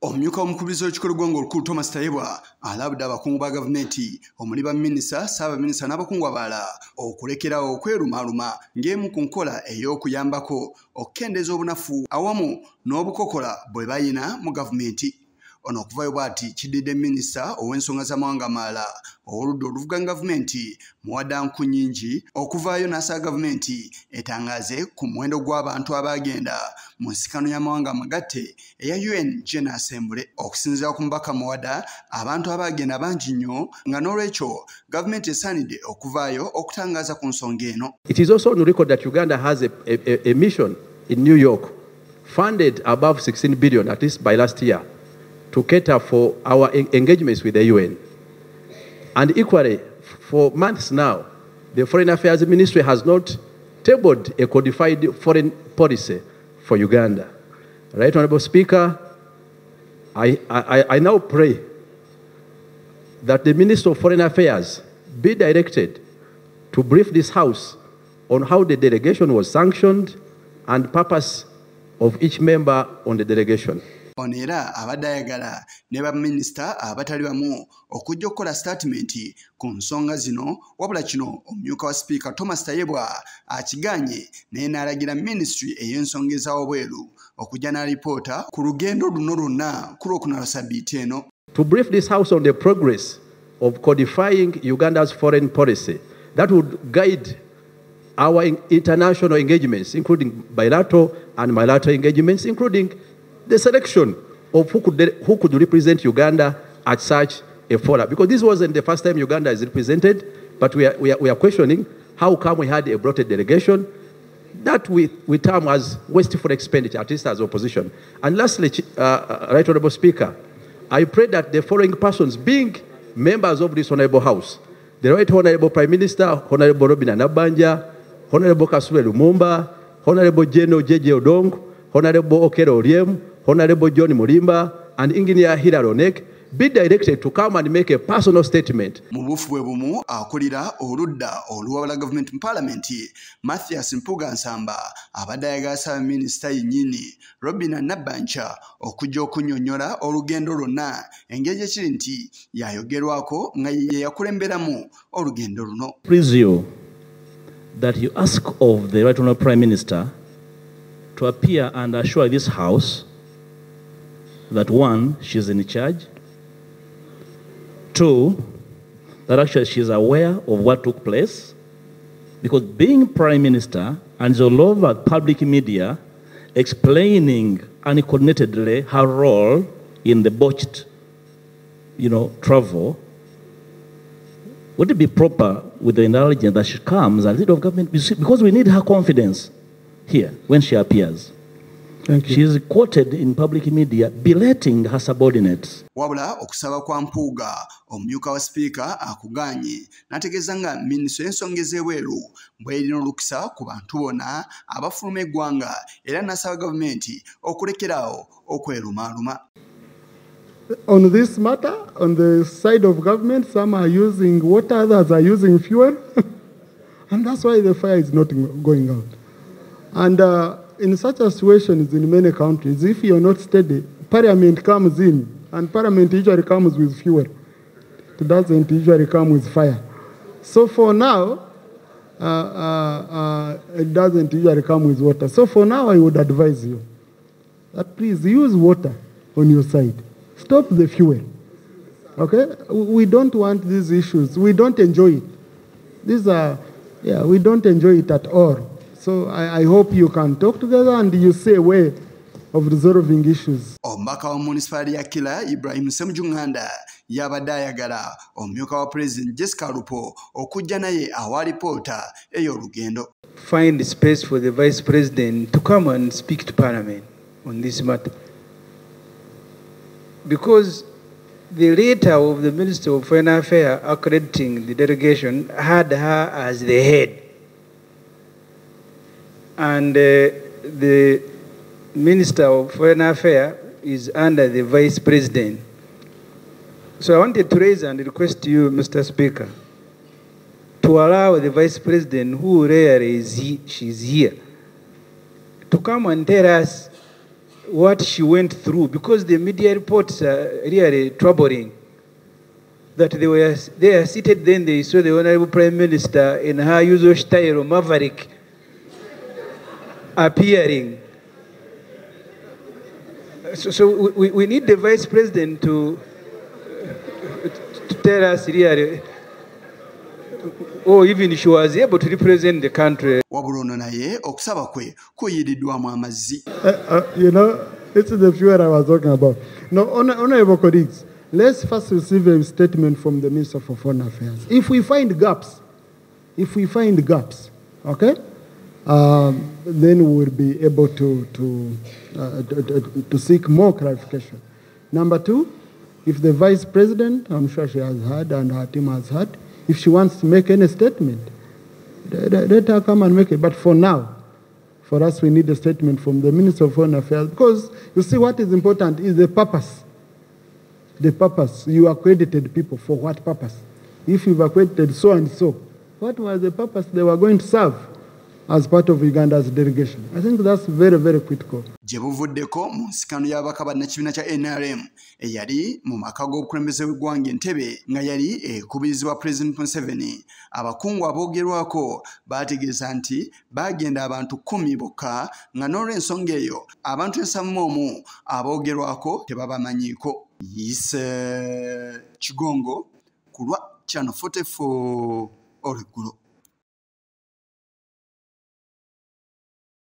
Omumyuka w'omukubiriza w'ekikolo gw'eggwanga olukulu Thomas Tayebwa alabudde abakungu ba gavumenti omuli baminisita, ssaabaminisita n'abakungu abalala okulekerawo okwerumaaluma ng'emu ku nkola ey'okuyambako okukendeeza obunafu awamu n'obukokola bwe bayina mu gavumenti. Ono okuvayo bw'ati kiddidde minisita ow'ensonga z'amawanga amalala oludda oluvuga gavumenti Muwada Nkunyingi okuvaayo n'asaba gavumenti etangaaze ku muwendo gw'abantu abaagenda mu nsikano y'amawanga amagatte eya UN General Assembly. Okusinziira ku mubaka Muwada, abantu abaagenda bangi nnyo nga n'olwekyo gavumenti esaanidde okuvaayo okutangaaza ku nsonga eno. It is also on the record that Uganda has a mission in New York funded above 16 billion at least by last year to cater for our engagements with the UN. And equally, for months now, the Foreign Affairs Ministry has not tabled a codified foreign policy for Uganda. Right, Honorable Speaker, I now pray that the Minister of Foreign Affairs be directed to brief this House on how the delegation was sanctioned and purpose of each member on the delegation. Ono era abadde ayagala ne baminisita abatali bamu okujja okukola statement ku nsonga zino, wabula kino omumyuka wa sipiika Thomas Tayebwa akiganye naye n'alagira minisitule ey'ensonga ez'obweru okujja n'alipoota ku lugendo luno lwonna ku Lwokuna Ssabbiiti eno. To brief this House on the progress of codifying Uganda's foreign policy that would guide our international engagements, including bilateral and multilateral engagements, including the selection of who could represent Uganda at such a forum. Because this wasn't the first time Uganda is represented, but we are questioning how come we had a bloated delegation that we term as wasteful expenditure, at least as opposition. And lastly, Right Honourable Speaker, I pray that the following persons, being members of this Honourable House, the Right Honourable Prime Minister, Honourable Robin Anabanja, Honourable Kasule Lumumba, Honourable General J.J. Odong, Honourable Okero Oriem, Honourable John Mulimba, and Engineer Hilary Onek be directed to come and make a personal statement. Mu bufu bwe bumu akulira oludda oluwabala gavumenti mu Palamenti Mathias Mpuga Nsamba abadde ayagala Ssaabaminisita yennyini Robin Nabbanja okujja okunnyonnyola olugendo lwonna engeri gye kiri nti yayogerwako nga ye yakulemberamu olugendo luno. Please you that you ask of the Right Honourable Prime Minister to appear and assure this House that one, she's in charge, two, that actually she's aware of what took place, because being Prime Minister and is all over public media explaining uncoordinatedly her role in the botched, travel, would it be proper with the intelligence that she comes as leader of government, because we need her confidence here when she appears. Thank you. She is quoted in public media belating her subordinates. Wabula okusaba kwa Mpuuga omumyuka wa sipiika akuganye n'ategeeza nga minisitule y'ensonga ez'ebweru bw'erina olukisa ku bantu bonna abafuluma eggwanga era n'asaba gavumenti okulekeraawo okwerumaaluma. On this matter, on the side of government, some are using water, others are using fuel. And that's why the fire is not going out. And in such a situation in many countries, if you're not steady, Parliament comes in, and Parliament usually comes with fuel. It doesn't usually come with fire. So for now, it doesn't usually come with water. So for now, I would advise you that please use water on your side. Stop the fuel. Okay? We don't want these issues. We don't enjoy it. We don't enjoy it at all. So I hope you can talk together and you see a way of resolving issues. Omubaka wa municipality ya Kila Ibrahim Semujunganda yabadde ayagala omumyuka wa President Jessica Lupo okujja naye awalipoota ey'olugendo. Find space for the Vice President to come and speak to Parliament on this matter. Because the letter of the Minister of Foreign Affairs accrediting the delegation had her as the head. And the Minister of Foreign Affairs is under the Vice President. So I wanted to raise and request to you, Mr. Speaker, to allow the Vice President, who rarely she's here, to come and tell us what she went through, because the media reports are really troubling. That they are seated, then they saw the Honorable Prime Minister in her usual style, maverick, appearing. So we need the Vice President to tell us really, or even she was able to represent the country. You know, this is the fuel I was talking about. Now, honorable colleagues, let's first receive a statement from the Minister for Foreign Affairs. If we find gaps, okay, then we will be able to seek more clarification. Number two, if the Vice President, I'm sure she has heard and her team has heard, if she wants to make any statement, let her come and make it. But for now, for us, we need a statement from the Minister of Foreign Affairs, because you see what is important is the purpose. The purpose. You accredited people for what purpose? If you've accredited so and so, what was the purpose they were going to serve as part of Uganda's delegation? I think that's very, very critical. Jebuvuddeko mu nsikano y'abakaba n'ekibiina kya NRM eyali mu maka g'obukulembeze bw'eggwanga Entebbe nga yali ekubirizibwa President Museveni. Abakungu aboogerwako baategeeza nti baagenda abantu 10 bokka nga n'olw'ensonga eyo abantu 71 aboogerwako tebabamanyiiko. Yise Kigongo ku lwa Channel 44 Oluggulo.